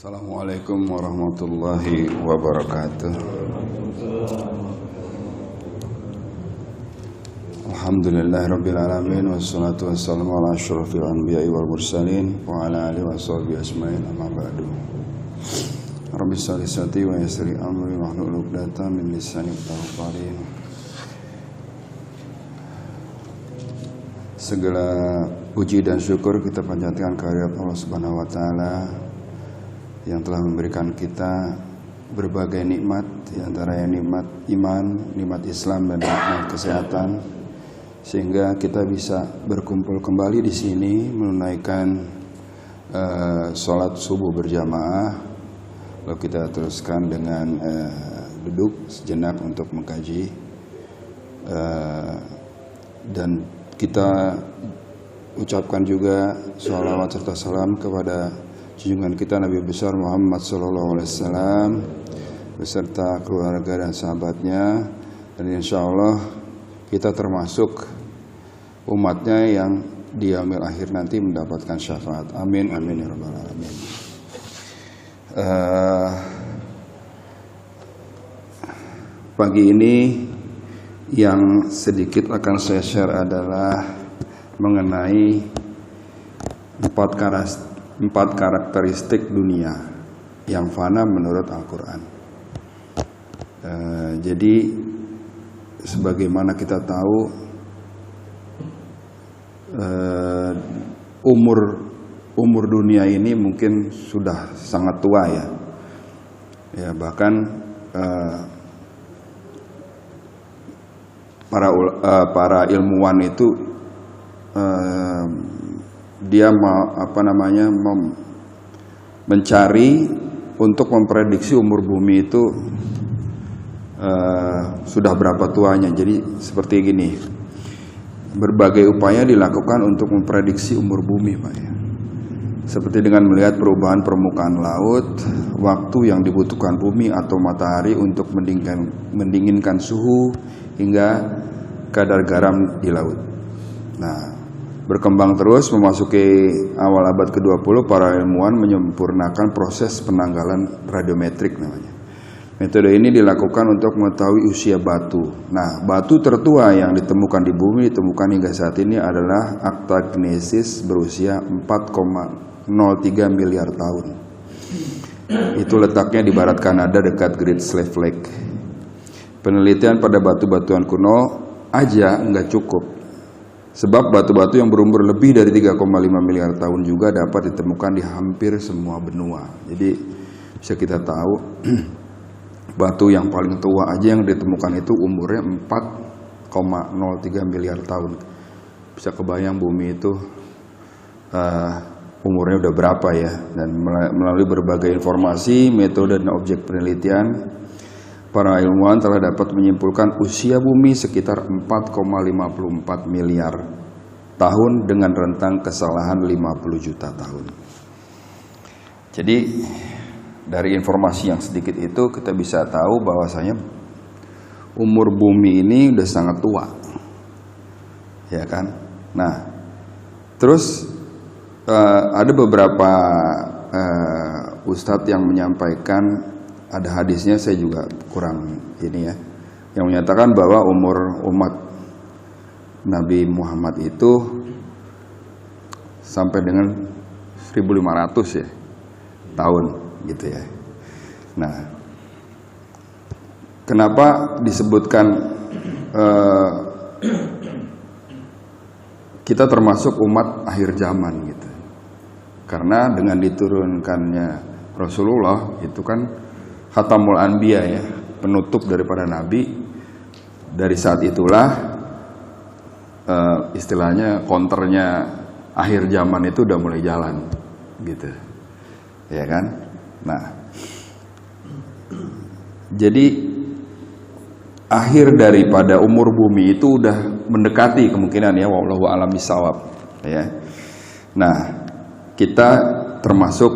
Assalamualaikum warahmatullahi wabarakatuh. Alhamdulillahirabbil alamin wassalatu wassalamu ala asyrofil anbiya'i wal mursalin wa ala alihi washabihi ajmain, amma ba'du. Rabbi shrah li sadri wa yassir li amri wahlul 'uqdatam min lisani yafqahu qawli. Segala puji dan syukur kita panjatkan kehadirat Allah Subhanahu wa taala yang telah memberikan kita berbagai nikmat, di antaranya nikmat iman, nikmat Islam, dan nikmat kesehatan, sehingga kita bisa berkumpul kembali di sini menunaikan sholat subuh berjamaah. Lalu kita teruskan dengan duduk sejenak untuk mengkaji, dan kita ucapkan juga sholawat serta salam kepada junjungan kita Nabi besar Muhammad SAW beserta keluarga dan sahabatnya, dan insya Allah kita termasuk umatnya yang di yaumil akhir nanti mendapatkan syafaat. Amin amin ya rabbal alamin. Pagi ini yang sedikit akan saya share adalah mengenai empat karakteristik dunia yang fana menurut Al-Quran. Jadi sebagaimana kita tahu, umur dunia ini mungkin sudah sangat tua ya bahkan para ilmuwan itu dia mencari untuk memprediksi umur bumi itu sudah berapa tuanya. Jadi seperti gini, berbagai upaya dilakukan untuk memprediksi umur bumi, Pak ya. Seperti dengan melihat perubahan permukaan laut, waktu yang dibutuhkan bumi atau matahari untuk mendinginkan suhu, hingga kadar garam di laut. Nah, berkembang terus memasuki awal abad ke-20, para ilmuwan menyempurnakan proses penanggalan radiometrik namanya. Metode ini dilakukan untuk mengetahui usia batu. Nah, batu tertua yang ditemukan di bumi ditemukan hingga saat ini adalah Aktagnesis berusia 4,03 miliar tahun. Itu letaknya di barat Kanada dekat Great Slave Lake. Penelitian pada batu-batuan kuno aja nggak cukup, sebab batu-batu yang berumur lebih dari 3,5 miliar tahun juga dapat ditemukan di hampir semua benua. Jadi bisa kita tahu batu yang paling tua aja yang ditemukan itu umurnya 4,03 miliar tahun. Bisa kebayang bumi itu umurnya udah berapa ya. Dan melalui berbagai informasi, metode, dan objek penelitian, para ilmuwan telah dapat menyimpulkan usia bumi sekitar 4,54 miliar tahun dengan rentang kesalahan 50 juta tahun. Jadi dari informasi yang sedikit itu kita bisa tahu bahwasanya umur bumi ini udah sangat tua, ya kan? Nah, terus ada beberapa ustadz yang menyampaikan, ada hadisnya, saya juga kurang ini ya, yang menyatakan bahwa umur umat Nabi Muhammad itu sampai dengan 1500 ya tahun gitu ya. Nah, kenapa disebutkan kita termasuk umat akhir zaman gitu? Karena dengan diturunkannya Rasulullah itu kan Khatamul Anbiya ya, penutup daripada Nabi. Dari saat itulah istilahnya counternya akhir zaman itu udah mulai jalan gitu, ya kan? Nah, jadi akhir daripada umur bumi itu udah mendekati kemungkinan ya, wallahu a'lam bishawab ya. Nah, kita termasuk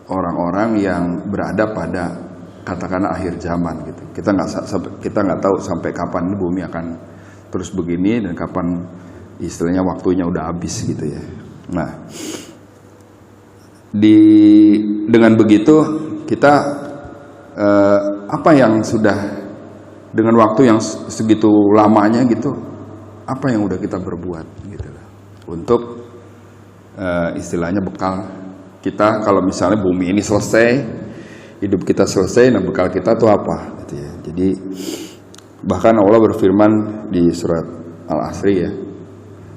orang-orang yang berada pada katakanlah akhir zaman gitu. Kita nggak tahu sampai kapan bumi akan terus begini dan kapan istilahnya waktunya udah habis gitu ya. Nah, di dengan begitu kita apa yang sudah dengan waktu yang segitu lamanya gitu, apa yang udah kita berbuat gitu untuk istilahnya bekal kita kalau misalnya bumi ini selesai, hidup kita selesai, nah bekal kita tuh apa gitu ya. Jadi bahkan Allah berfirman di surat Al-Asri ya,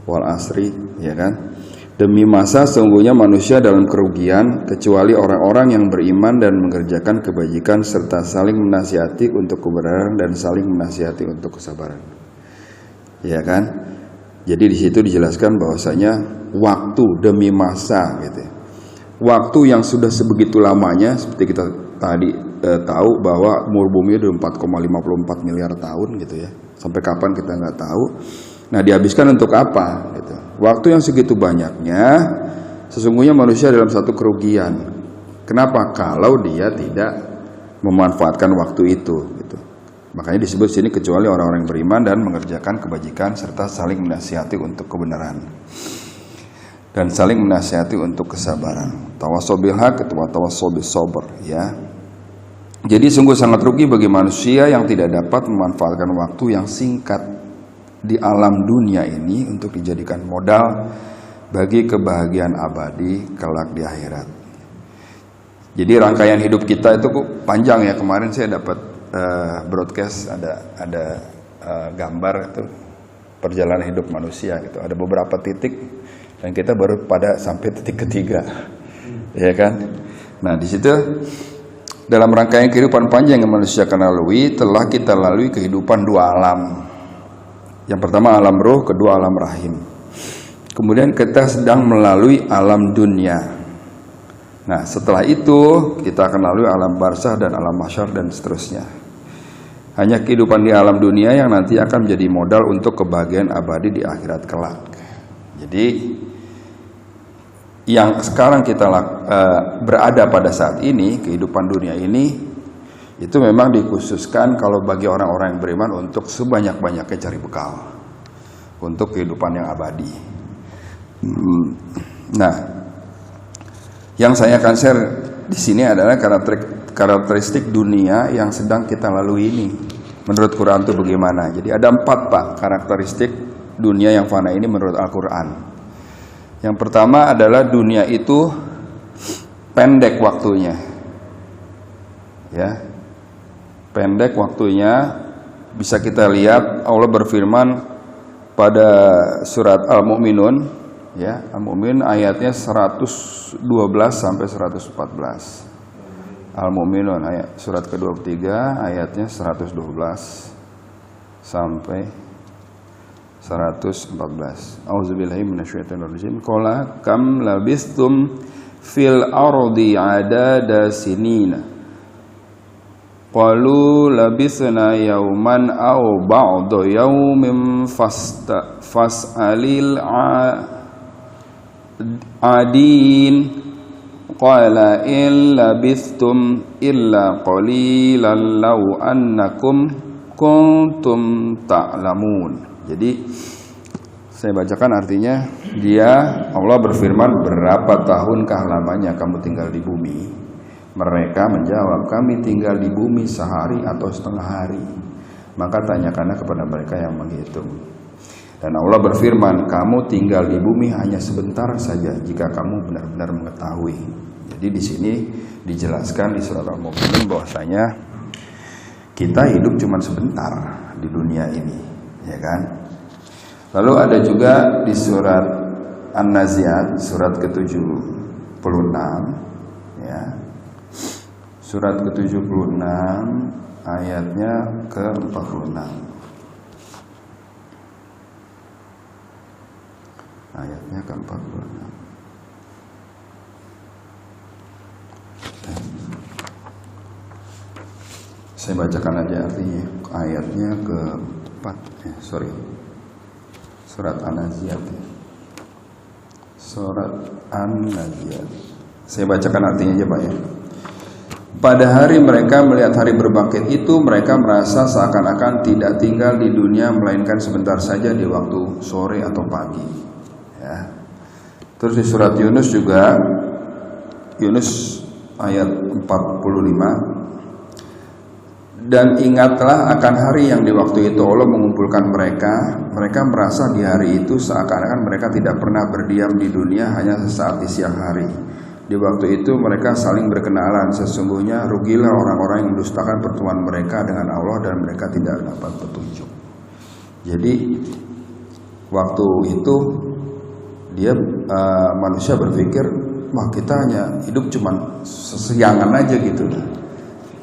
wal asri ya kan, demi masa sesungguhnya manusia dalam kerugian kecuali orang-orang yang beriman dan mengerjakan kebajikan serta saling menasihati untuk kebenaran dan saling menasihati untuk kesabaran. Ya kan? Jadi di situ dijelaskan bahwasanya waktu demi masa gitu ya. Waktu yang sudah sebegitu lamanya seperti kita tadi tahu bahwa umur bumi itu 4,54 miliar tahun gitu ya. Sampai kapan kita nggak tahu. Nah, dihabiskan untuk apa gitu. Waktu yang segitu banyaknya sesungguhnya manusia dalam satu kerugian. Kenapa? Kalau dia tidak memanfaatkan waktu itu gitu. Makanya disebut sini kecuali orang-orang yang beriman dan mengerjakan kebajikan serta saling menasihati untuk kebenaran dan saling menasihati untuk kesabaran. Tawassaw bil haq wa tawassaw bis sabr ya. Jadi sungguh sangat rugi bagi manusia yang tidak dapat memanfaatkan waktu yang singkat di alam dunia ini untuk dijadikan modal bagi kebahagiaan abadi kelak di akhirat. Jadi rangkaian hidup kita itu panjang ya. Kemarin saya dapat broadcast ada gambar itu perjalanan hidup manusia gitu. Ada beberapa titik dan kita baru pada sampai titik ketiga, ya kan? Nah di situ dalam rangkaian kehidupan panjang yang manusia akan lalui, telah kita lalui kehidupan dua alam. Yang pertama alam roh, kedua alam rahim. Kemudian kita sedang melalui alam dunia. Nah setelah itu kita akan lalui alam barzah dan alam mahsyar dan seterusnya. Hanya kehidupan di alam dunia yang nanti akan menjadi modal untuk kebahagiaan abadi di akhirat kelak. Jadi yang sekarang kita berada pada saat ini, kehidupan dunia ini, itu memang dikhususkan kalau bagi orang-orang yang beriman untuk sebanyak-banyaknya cari bekal untuk kehidupan yang abadi. Nah, yang saya akan share di sini adalah karakteristik dunia yang sedang kita lalui ini. Menurut Quran itu bagaimana? Jadi ada 4 Pak karakteristik dunia yang fana ini menurut Al-Quran. Yang pertama adalah dunia itu pendek waktunya. Ya. Pendek waktunya, bisa kita lihat Allah berfirman pada surat Al-Mu'minun ya, Al-Mu'min ayatnya 112 sampai 114. Al-Mu'minun ayat surat ke-23 ayatnya 112 sampai 114. Auzubillahi minasyaitonirrajim. Qala kam labistum fil ardi adada sinina. Qalu labisna yawman aw ba'da yawmin fas'alil adin. Qala in labistum illa qalilan law annakum kuntum ta'lamun. Jadi saya bacakan artinya, Allah berfirman, berapa tahunkah lamanya kamu tinggal di bumi? Mereka menjawab, kami tinggal di bumi sehari atau setengah hari. Maka tanyakanlah kepada mereka yang menghitung. Dan Allah berfirman, kamu tinggal di bumi hanya sebentar saja jika kamu benar-benar mengetahui. Jadi di sini dijelaskan di surat Al-Mu'minun bahwasanya kita hidup cuma sebentar di dunia ini, ya kan? Lalu ada juga di surat An-Nazi'at surat ke-76 ya. Surat ke-76 ayatnya ke-46. Ayatnya ke-46. Saya bacakan aja artinya. Ayatnya ke-4. Surat An-Nazi'at. Surat An-Nazi'at. Saya bacakan artinya aja Pak ya. Pada hari mereka melihat hari berbangkit itu, mereka merasa seakan-akan tidak tinggal di dunia melainkan sebentar saja di waktu sore atau pagi. Ya. Terus di surat Yunus juga, Yunus ayat 45. Dan ingatlah akan hari yang di waktu itu Allah mengumpulkan mereka merasa di hari itu seakan-akan mereka tidak pernah berdiam di dunia hanya sesaat di siang hari. Di waktu itu mereka saling berkenalan, sesungguhnya rugilah orang-orang yang mendustakan pertemuan mereka dengan Allah dan mereka tidak dapat petunjuk. Jadi waktu itu dia manusia berpikir, wah kita hanya hidup cuman sesiangan aja gitu,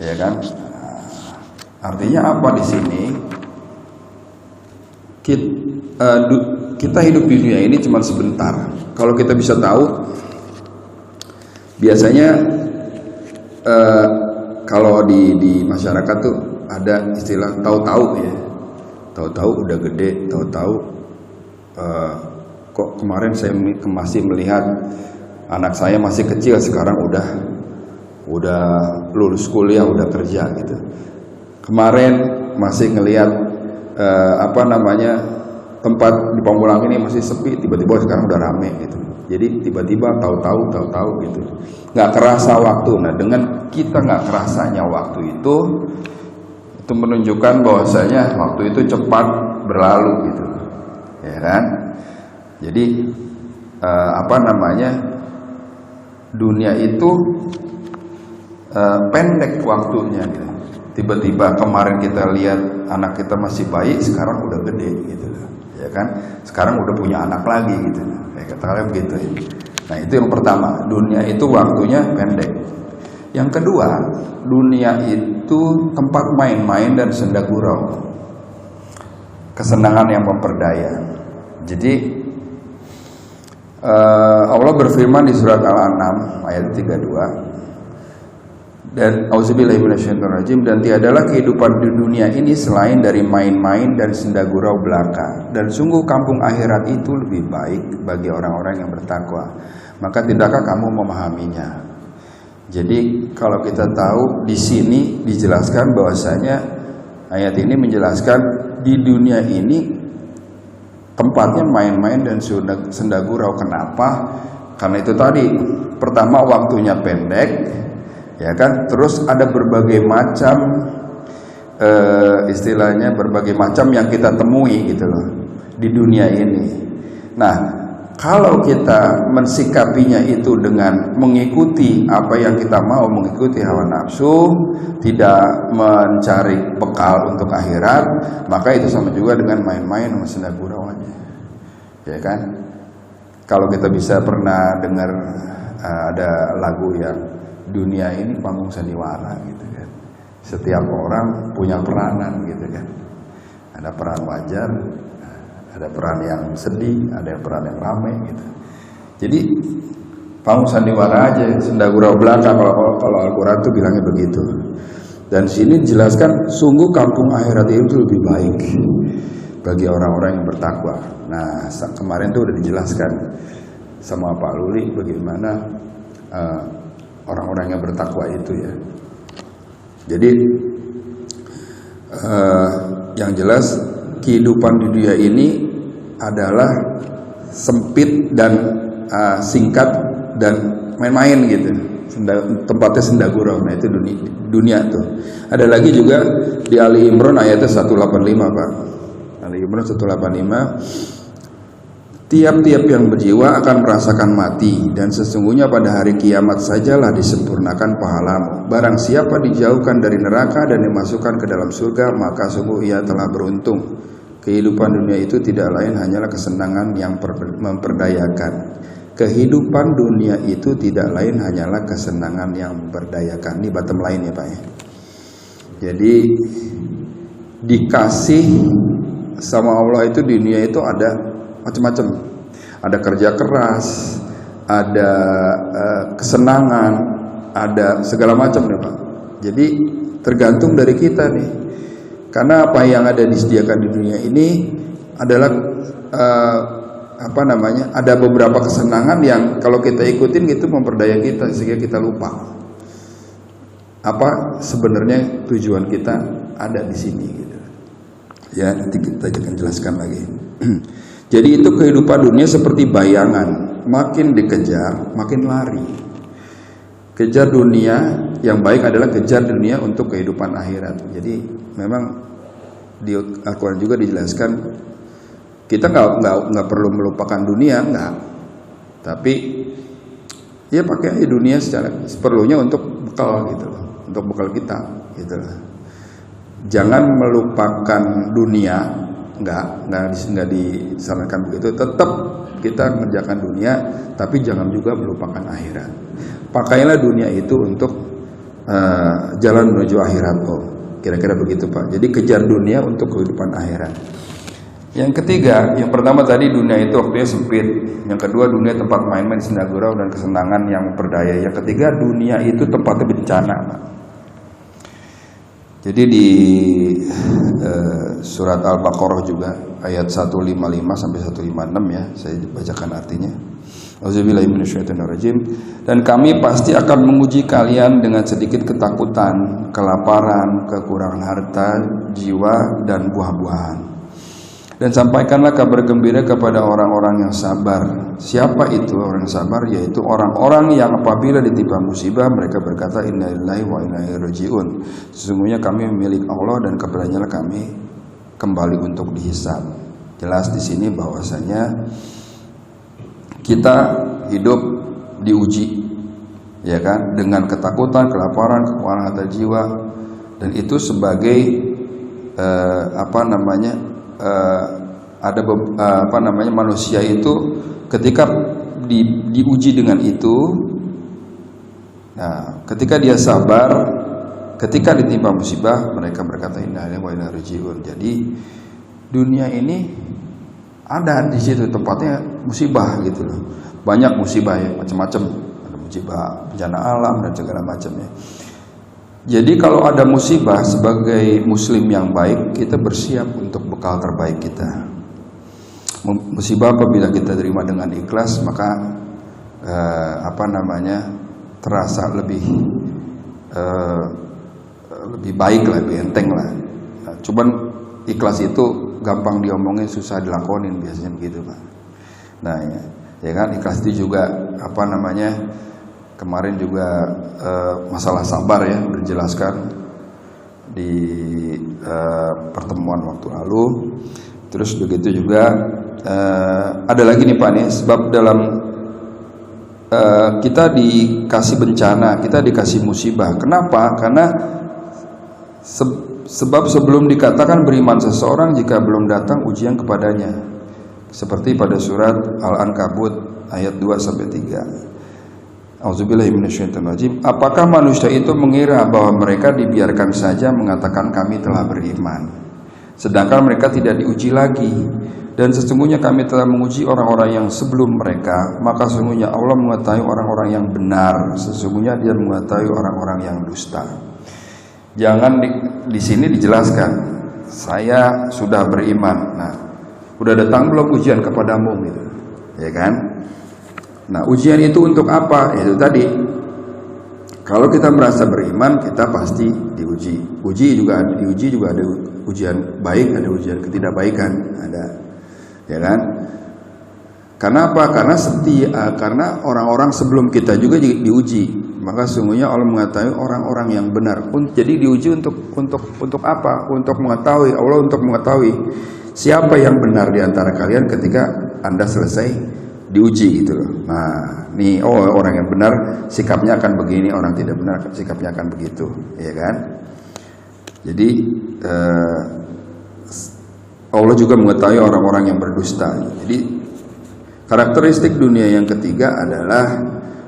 ya kan? Artinya apa di sini? Kita hidup di dunia ini cuma sebentar. Kalau kita bisa tahu, biasanya kalau di masyarakat tuh ada istilah tahu-tahu ya. Tahu-tahu udah gede, tahu-tahu kok kemarin saya masih melihat anak saya masih kecil, sekarang udah lulus kuliah, udah kerja gitu. Kemarin masih ngelihat tempat di Pamulang ini masih sepi, tiba-tiba sekarang udah rame gitu. Jadi tiba-tiba tahu-tahu gitu, nggak kerasa waktu. Nah, dengan kita nggak kerasanya waktu itu menunjukkan bahwasanya waktu itu cepat berlalu gitu, ya kan? Jadi dunia itu pendek waktunya gitu. Tiba-tiba kemarin kita lihat anak kita masih bayi, sekarang udah gede gitu, ya kan? Sekarang udah punya anak lagi gitu, kayak kalian begitu ya. Nah itu yang pertama, dunia itu waktunya pendek. Yang kedua, dunia itu tempat main-main dan senda gurau, kesenangan yang memperdaya. Jadi Allah berfirman di surat Al-An'am ayat 32. Dan auzubillahi minasyaitonirrajim, dan tiadalah kehidupan di dunia ini selain dari main-main dan senda gurau belaka, dan sungguh kampung akhirat itu lebih baik bagi orang-orang yang bertakwa. Maka tidakkah kamu memahaminya? Jadi kalau kita tahu di sini dijelaskan bahwasanya ayat ini menjelaskan di dunia ini tempatnya main-main dan senda gurau. Kenapa? Karena itu tadi, pertama waktunya pendek, ya kan, terus ada berbagai macam istilahnya berbagai macam yang kita temui gitu loh di dunia ini. Nah, kalau kita mensikapinya itu dengan mengikuti apa yang kita mau, mengikuti hawa nafsu, tidak mencari bekal untuk akhirat, maka itu sama juga dengan main-main sama senda gurau aja, ya kan? Kalau kita bisa pernah dengar ada lagu yang dunia ini panggung sandiwara gitu kan. Setiap orang punya peranan gitu kan. Ada peran wajar, ada peran yang sedih, ada peran yang ramai gitu. Jadi panggung sandiwara aja, senda gurau belaka kalau Al-Qur'an tuh bilangnya begitu. Dan sini dijelaskan sungguh kampung akhirat itu lebih baik bagi orang-orang yang bertakwa. Nah, kemarin tuh udah dijelaskan sama Pak Luli bagaimana orang-orang yang bertakwa itu ya. Jadi yang jelas kehidupan di dunia ini adalah sempit dan singkat dan main-main gitu. Tempatnya senda gurau. Nah itu dunia tuh. Ada lagi juga di Ali Imran ayatnya 185 Pak. Ali Imran 185. Tiap-tiap yang berjiwa akan merasakan mati, dan sesungguhnya pada hari kiamat sajalah disempurnakan pahalamu. Barang siapa dijauhkan dari neraka dan dimasukkan ke dalam surga, maka sungguh ia telah beruntung. Kehidupan dunia itu tidak lain hanyalah kesenangan yang memperdayakan. Kehidupan dunia itu tidak lain hanyalah kesenangan yang memperdayakan. Ini bottom line ya Pak ya. Jadi dikasih sama Allah itu di dunia itu ada macam-macam, ada kerja keras, ada kesenangan, ada segala macam nih Pak. Jadi tergantung dari kita nih, karena apa yang ada disediakan di dunia ini adalah ada beberapa kesenangan yang kalau kita ikutin gitu memperdaya kita sehingga kita lupa apa sebenarnya tujuan kita ada di sini gitu. Ya nanti kita akan jelaskan lagi. Jadi itu kehidupan dunia seperti bayangan, makin dikejar makin lari. kejar dunia yang baik adalah kejar dunia untuk kehidupan akhirat. Jadi memang di Al-Quran juga dijelaskan kita nggak perlu melupakan dunia, nggak. Tapi ya pakai aja dunia secara seperlunya untuk bekal gitu loh, untuk bekal kita gitu loh. Jangan melupakan dunia, nggak disarankan begitu. Tetap kita mengerjakan dunia, tapi jangan juga melupakan akhirat. Pakailah dunia itu untuk jalan menuju akhirat. Oh, kira-kira begitu Pak. Jadi kejar dunia untuk kehidupan akhirat. Yang ketiga, yang pertama tadi dunia itu waktunya sempit. Yang kedua, dunia tempat main-main, senda gurau dan kesenangan yang memperdaya. Yang ketiga, dunia itu tempatnya bencana Pak. Jadi di surat Al-Baqarah juga ayat 155 sampai 156 ya, saya bacakan artinya. Auzubillahi minasyaitonirrajim. Dan kami pasti akan menguji kalian dengan sedikit ketakutan, kelaparan, kekurangan harta, jiwa dan buah-buahan. Dan sampaikanlah kabar gembira kepada orang-orang yang sabar. Siapa itu orang yang sabar? Yaitu orang-orang yang apabila ditimpa musibah mereka berkata inna lillahi wa inna ilaihi rajiun. Sesungguhnya kami milik Allah dan kepadanya kami kembali untuk dihisab. Jelas di sini bahwasanya kita hidup diuji, ya kan, dengan ketakutan, kelaparan, kekurangan harta jiwa, dan itu sebagai manusia itu ketika diuji dengan itu, nah ketika dia sabar, ketika ditimpa musibah mereka berkata inna lillahi wa inna ilaihi rajiun. Jadi dunia ini ada di situ tempatnya musibah gitu loh. Banyak musibah ya, macam-macam. Ada musibah bencana alam dan segala macamnya. Jadi kalau ada musibah sebagai muslim yang baik, kita bersiap untuk bekal terbaik kita. Musibah apabila kita terima dengan ikhlas, maka terasa lebih baik lah, lebih enteng lah. Nah, cuman ikhlas itu gampang diomongin, susah dilakonin biasanya begitu Pak. Nah ya kan, ikhlas itu juga kemarin juga masalah sabar ya udah dijelaskan di pertemuan waktu lalu. Terus begitu juga ada lagi nih Pak nih, sebab dalam kita dikasih bencana, kita dikasih musibah. Kenapa? Karena sebab sebelum dikatakan beriman seseorang jika belum datang ujian kepadanya. Seperti pada surat Al-Ankabut ayat 2 sampai 3. Auzubillahi minasyaitonirrajim. Apakah manusia itu mengira bahwa mereka dibiarkan saja mengatakan kami telah beriman, sedangkan mereka tidak diuji lagi? Dan sesungguhnya kami telah menguji orang-orang yang sebelum mereka, maka sesungguhnya Allah mengetahui orang-orang yang benar, sesungguhnya Dia mengetahui orang-orang yang dusta. Jangan di sini dijelaskan saya sudah beriman. Nah, udah datang belum ujian kepadamu gitu, ya kan? Nah, ujian itu untuk apa? Itu tadi. Kalau kita merasa beriman, kita pasti diuji. Diuji juga ada ujian baik, ada ujian ketidakbaikan, ada. Ya kan? Karena apa? Karena orang-orang sebelum kita juga diuji. Maka sungguhnya Allah mengetahui orang-orang yang benar. Jadi diuji untuk apa? Untuk mengetahui, Allah untuk mengetahui siapa yang benar di antara kalian ketika Anda selesai diuji gitu loh. Nah, nih orang yang benar sikapnya akan begini, orang tidak benar sikapnya akan begitu, ya kan? Jadi Allah juga mengetahui orang-orang yang berdusta. Jadi karakteristik dunia yang ketiga adalah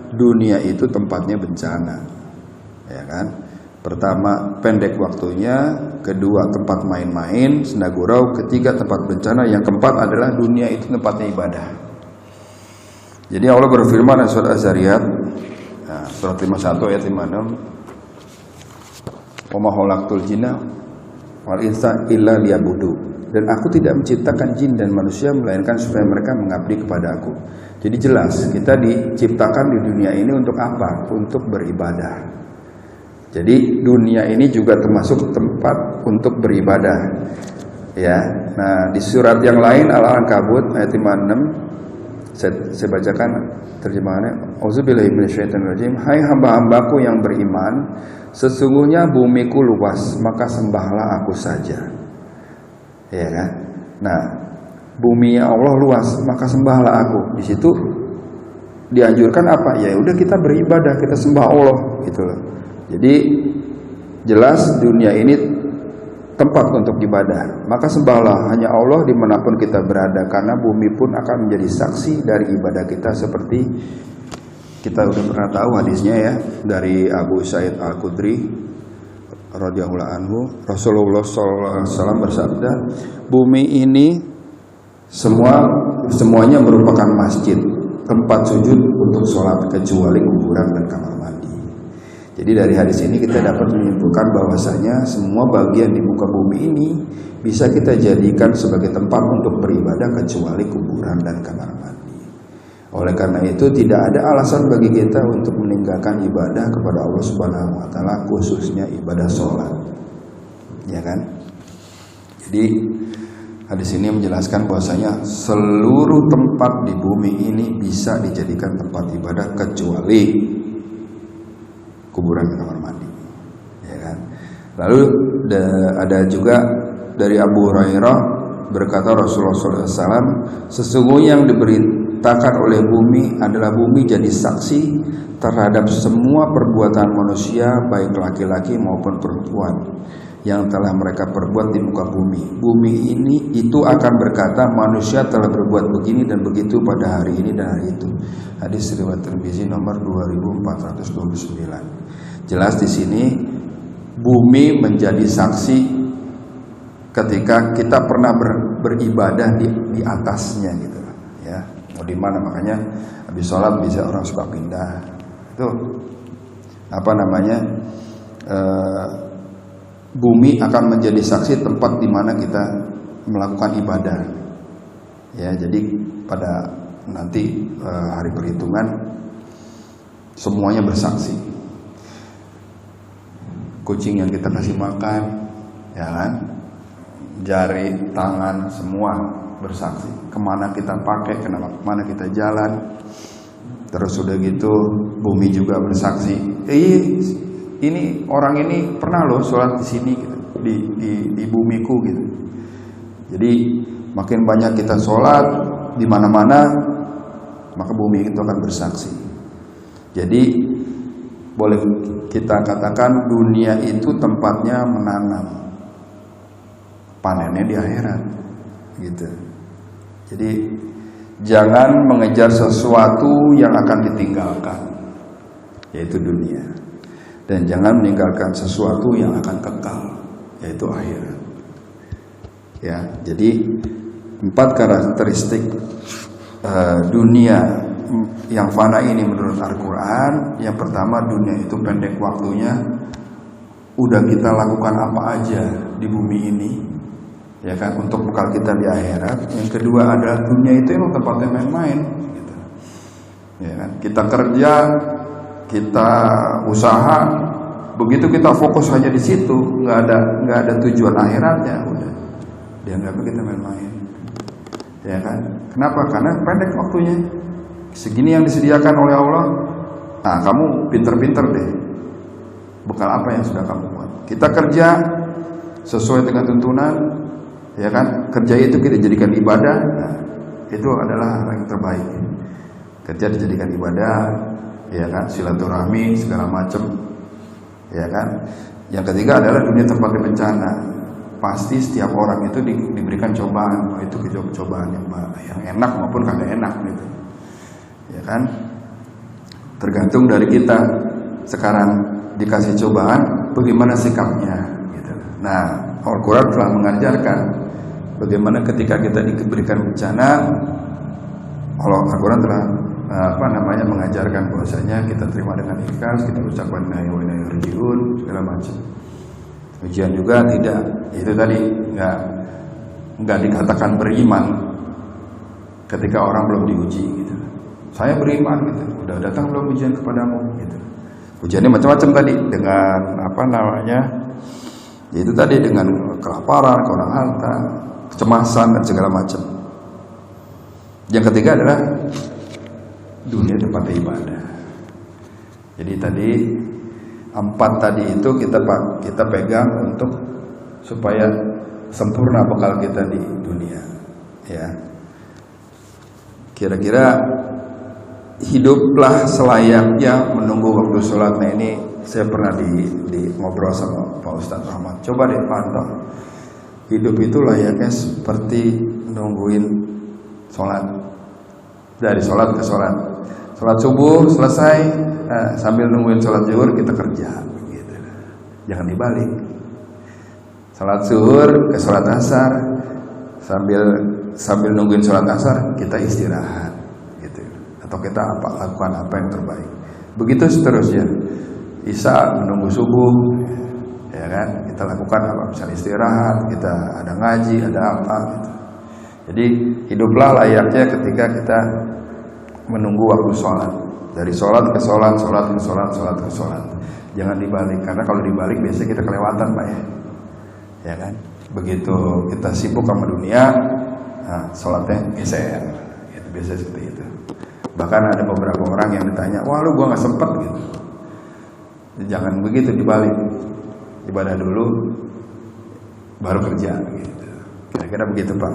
dunia itu tempatnya bencana, ya kan? Pertama pendek waktunya, kedua tempat main-main, senda gurau, ketiga tempat bencana, yang keempat adalah dunia itu tempatnya ibadah. Jadi Allah berfirman dalam surat Az-Zariyat, surat 51 ayat 56, "Wa ma khalaqtul jinna wal insa illa liya'budu." Dan aku tidak menciptakan jin dan manusia melainkan supaya mereka mengabdi kepada aku. Jadi jelas kita diciptakan di dunia ini untuk apa? Untuk beribadah. Jadi dunia ini juga termasuk tempat untuk beribadah. Ya. Nah, di surat yang lain Al-Ankabut ayat 56, Saya bacakan terjemahannya. Auzubillahi minasyaitonirrajim. Hai hamba-hambaku yang beriman, sesungguhnya bumiku luas, maka sembahlah aku saja. Ya kan? Nah, bumi Allah luas, maka sembahlah aku. Di situ dianjurkan apa? Ya udah kita beribadah, kita sembah Allah gitu loh. Jadi jelas dunia ini tempat untuk ibadah, maka sembahlah hanya Allah dimanapun kita berada, karena bumi pun akan menjadi saksi dari ibadah kita, seperti kita udah pernah tahu hadisnya ya, dari Abu Sa'id Al-Khudri radhiyallahu anhu. Rasulullah SAW bersabda, bumi ini semuanya merupakan masjid, tempat sujud untuk sholat, kecuali kuburan dan kamar mandi. Jadi dari hadis ini kita dapat menyimpulkan bahwasanya semua bagian di muka bumi ini bisa kita jadikan sebagai tempat untuk beribadah, kecuali kuburan dan kamar mandi. Oleh karena itu tidak ada alasan bagi kita untuk meninggalkan ibadah kepada Allah Subhanahu wa taala, khususnya ibadah sholat. Ya kan? Jadi hadis ini menjelaskan bahwasanya seluruh tempat di bumi ini bisa dijadikan tempat ibadah, kecuali kuburan dan kamar mandi, ya kan? Lalu ada juga dari Abu Hurairah berkata Rasulullah SAW, sesungguhnya yang diberitakan oleh bumi adalah bumi jadi saksi terhadap semua perbuatan manusia, baik laki-laki maupun perempuan, yang telah mereka perbuat di muka bumi. Bumi ini itu akan berkata, manusia telah berbuat begini dan begitu pada hari ini dan hari itu. Hadis riwayat Tirmizi nomor 2429. Jelas di sini bumi menjadi saksi ketika kita pernah beribadah di atasnya gitu ya. Mau di mana, makanya habis sholat bisa orang suka pindah. Itu apa namanya? Bumi akan menjadi saksi tempat di mana kita melakukan ibadah. Ya, jadi pada nanti hari perhitungan semuanya bersaksi. Kucing yang kita kasih makan, ya kan, jari, tangan, semua bersaksi. Kemana kita pakai, kemana kita jalan. Terus sudah gitu, bumi juga bersaksi. Ini orang ini pernah loh sholat di sini, gitu, di bumiku gitu. Jadi makin banyak kita sholat di mana-mana, maka bumi itu akan bersaksi. Jadi boleh kita katakan dunia itu tempatnya menanam, panennya di akhirat gitu. Jadi jangan mengejar sesuatu yang akan ditinggalkan, yaitu dunia, dan jangan meninggalkan sesuatu yang akan kekal, yaitu akhirat. Ya, jadi 4 karakteristik dunia yang fana ini menurut Al-Quran. Yang pertama, dunia itu pendek waktunya, udah kita lakukan apa aja di bumi ini, ya kan, untuk bekal kita di akhirat. Yang kedua adalah dunia itu emang tempatnya main-main gitu. Ya kan, kita kerja, kita usaha, begitu kita fokus hanya di situ, nggak ada tujuan akhiratnya, udah dianggapnya kita main-main, ya kan. Kenapa? Karena pendek waktunya. Segini yang disediakan oleh Allah. Nah, kamu pinter-pinter deh, bekal apa yang sudah kamu buat. Kita kerja sesuai dengan tuntunan, ya kan. Kerja itu kita jadikan ibadah. Nah, itu adalah hal yang terbaik. Kerja dijadikan ibadah, ya kan, silaturahmi segala macam, ya kan. Yang ketiga adalah dunia tempat bencana. Pasti setiap orang itu diberikan cobaan, itu cobaan yang enak maupun kagak enak gitu. Ya kan, tergantung dari kita sekarang dikasih cobaan bagaimana sikapnya gitu. Nah, Al-Quran telah mengajarkan bagaimana ketika kita diberikan bencana. Al-Quran telah mengajarkan bahwasanya kita terima dengan ikhlas, kita ucapkan inna lillahi wa inna ilaihi raji'un segala macam. Ujian juga tidak, itu tadi nggak dikatakan beriman ketika orang belum diuji gitu. Saya beriman gitu, udah datang belum ujian kepadamu gitu. Ujiannya macam-macam tadi, dengan yaitu tadi dengan kelaparan, kurang harta, kecemasan dan segala macam. Yang ketiga adalah dunia tempat ibadah. Jadi tadi 4 tadi itu kita pegang untuk supaya sempurna bekal kita di dunia. Ya. Kira-kira hiduplah selayaknya menunggu waktu sholat. Nah ini saya pernah di ngobrol sama Pak Ustadz Rahmat. Coba deh pantau. Hidup itu layaknya seperti nungguin sholat. Dari sholat ke sholat. Sholat subuh selesai, sambil nungguin sholat zuhur kita kerja. Gitu. Jangan dibalik. Sholat zuhur ke sholat asar, sambil nungguin sholat asar kita istirahat. Gitu. Atau kita lakukan apa yang terbaik. Begitu seterusnya. Isya menunggu subuh, ya kan? Kita lakukan apa? Misalnya istirahat, kita ada ngaji, ada apa? Gitu. Jadi hiduplah layaknya ketika kita menunggu waktu sholat. Dari sholat ke sholat, sholat ke sholat, sholat ke sholat. Jangan dibalik, karena kalau dibalik biasanya kita kelewatan, Pak ya. Ya kan? Begitu kita sibuk sama dunia, nah, sholatnya geser. Itu biasanya seperti itu. Bahkan ada beberapa orang yang ditanya, wah lu gua nggak sempet gitu. Jangan begitu, dibalik. Ibadah dulu, baru kerja. Gitu. Kira-kira begitu Pak.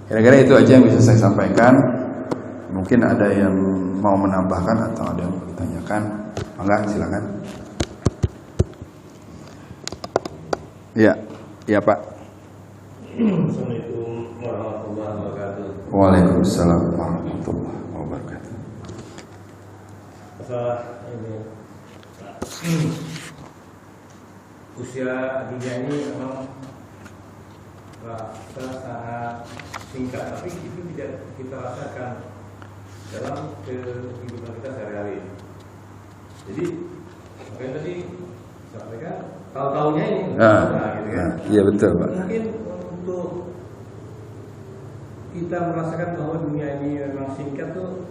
Kira-kira itu aja yang bisa saya sampaikan. Mungkin ada yang mau menambahkan atau ada yang mau ditanyakan. Enggak, silakan. Iya, iya Pak. Assalamualaikum warahmatullahi wabarakatuh. Waalaikumsalam warahmatullahi wabarakatuh. Masalah ini, usia dunia ini memang sangat singkat, tapi itu tidak kita rasakan dalam kehidupan kita sehari-hari. Jadi makanya tadi sampaikan tahu-tahunya ini, gitu kan? Iya betul Pak. Mungkin untuk kita merasakan bahwa dunia ini memang singkat tuh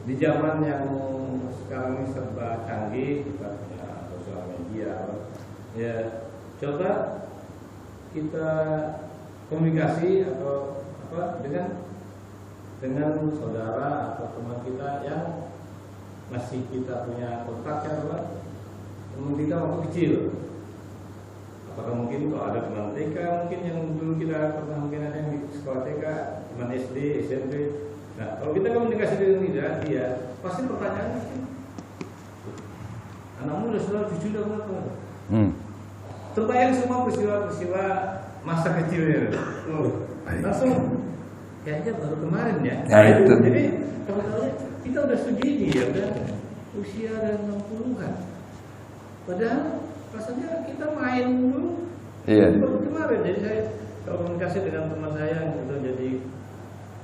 di zaman yang sekarang ini serba canggih, sosial media, ya coba kita komunikasi atau apa dengan saudara atau teman kita yang masih kita punya kontak ya Pak, teman kita waktu kecil. Apakah mungkin kalau ada teman TK mungkin yang dulu kita pernah mungkin ada yang di sekolah TK, teman SD, SMP. Nah, kalau kita komunikasi dengan dia pasti pertanyaannya kan, anakmu udah sudah cucu udah berapa? Terbayang semua peristiwa masa kecilnya. Langsung kayaknya baru kemarin ya. Nah, itu. Jadi kalau kita udah segini ya, udah usia dan 60-an. Padahal rasanya kita main dulu. Iya. Baru kemarin. Jadi saya komunikasi dengan teman saya yang sudah jadi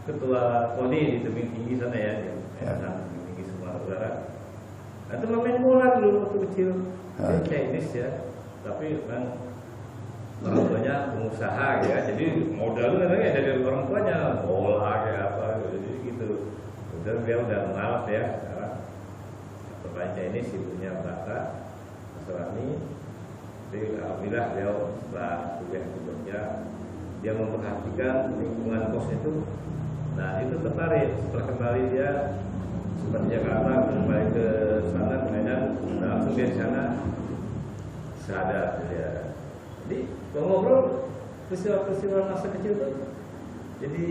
ketua KONI di tebing tinggi sana ya, di tebing tinggi Sumatera Utara. Nah, itu main bola dulu waktu kecil. Chinese ya. Tapi memang orang tuanya pengusaha ya, jadi modalnya dari orang tuanya bola kayak apa, jadi gitu. Udah dia udah malas ya sekarang. Bapaknya ini ibunya Batak Nasrani. Jadi alhamdulillah dia setelah kuliah di Jogja, dia memperhatikan lingkungan kos itu. Nah itu tertarik setelah kembali dia sempat di Jakarta, kembali ke sana ke Medan, langsung dia di sana sadar ya. Jadi kalau ngobrol peristiwa masa kecil itu, jadi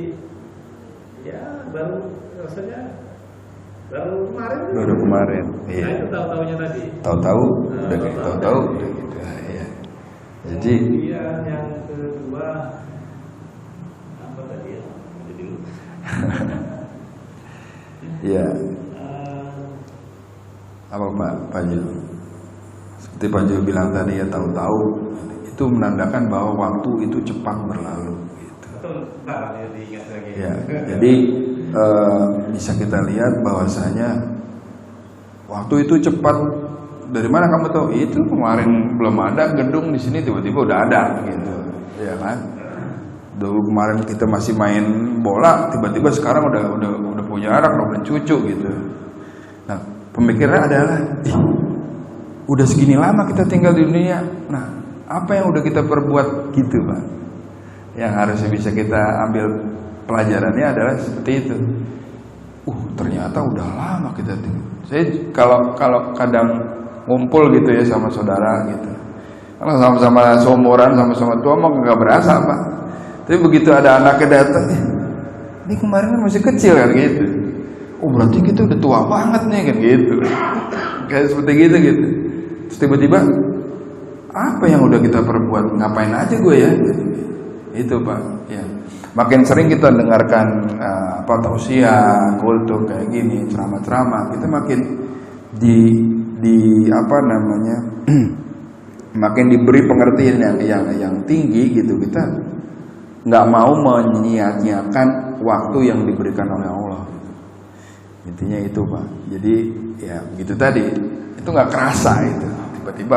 ya baru rasanya baru kemarin. Baru kemarin. Iya. Nah itu tahu-tahunya tadi. Tahu-tahu udah gitu. Tahu-tahu udah gitu. Iya. Jadi kemudian yang kedua apa tadi ya? Jadi lupa. Iya. Apa Pak Jul? Seperti Pak Jul bilang tadi ya, tahu-tahu itu menandakan bahwa waktu itu cepat berlalu. Gitu. Betul, Pak, diingat lagi. Ya, jadi bisa kita lihat bahwasanya waktu itu cepat. Dari mana kamu tahu? Itu kemarin belum ada gedung di sini, tiba-tiba udah ada, gitu, ya kan? Dulu kemarin kita masih main bola, tiba-tiba sekarang udah punya anak, udah punya cucu, gitu. Nah, pemikiran adalah, udah segini lama kita tinggal di dunia. Nah, apa yang udah kita perbuat gitu Pak, yang harusnya bisa kita ambil pelajarannya adalah seperti itu. Ternyata udah lama kita tinggal. Saya kalau kadang ngumpul gitu ya sama saudara gitu, kalau sama-sama seumuran, sama-sama tua mah nggak berasa Pak. Tapi begitu ada anaknya datang, ini kemarin masih kecil kan gitu. Berarti kita udah tua banget nih kan gitu. Kayak seperti gitu. Terus tiba-tiba apa yang udah kita perbuat, ngapain aja gue ya? Itu Pak. Ya. Makin sering kita dengarkan tausiah, kultur kayak gini, ceramah-ceramah, kita makin makin diberi pengertian yang tinggi gitu. Kita nggak mau menyia-nyiakan waktu yang diberikan oleh Allah. Intinya itu Pak. Jadi ya begitu tadi, itu nggak kerasa itu. Tiba-tiba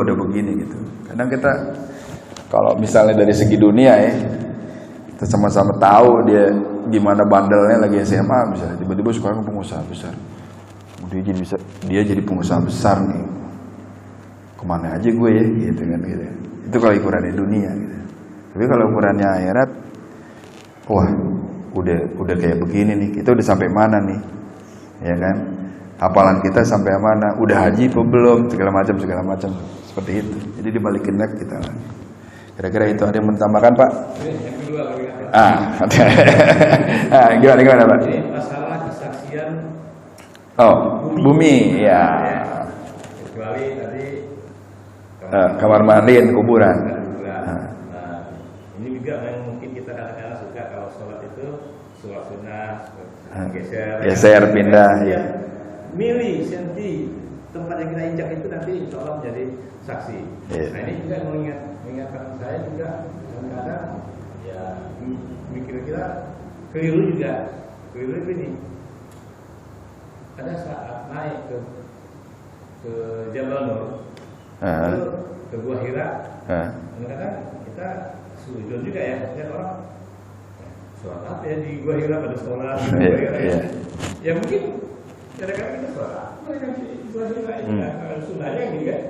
udah begini gitu. Kadang kita kalau misalnya dari segi dunia ya, kita sama-sama tahu dia gimana bandelnya lagi SMA misalnya, tiba-tiba sekarang pengusaha besar. Dia jadi pengusaha besar nih. Kemana aja gue ya gitu kan gitu. Itu kalau ukurannya dunia gitu. Tapi kalau ukurannya akhirat, wah udah kayak begini nih, kita udah sampai mana nih, ya kan? Hafalan kita sampai mana? Udah haji apa belum? Segala macam seperti itu. Jadi dibalikin lagi kita. Kira-kira itu ada yang menambahkan Pak? Yang kedua lagi. Gimana Pak? Ini masalah kesaksian. Bumi ya. Kecuali tadi kamar mandi dan kuburan. Ini juga yang mungkin kita kadang-kadang suka kalau sholat itu sholat sunnah, geser, pindah. Ya. Milih senti tempat yang kita injak itu nanti insya Allah menjadi saksi. Yeah. Nah ini juga mengingatkan saya juga kadang-kadang ya kira-kira keliru ini. Pada saat naik ke Jabal Nur, ke Gua Hira, kadang-kadang kita sujud juga ya, maksudnya orang sholat ya di Gua Hira pada sholat di Gua Hira ya mungkin kadang-kadang kita sholat mereka di Gua Hira itu sunnahnya gitu kan.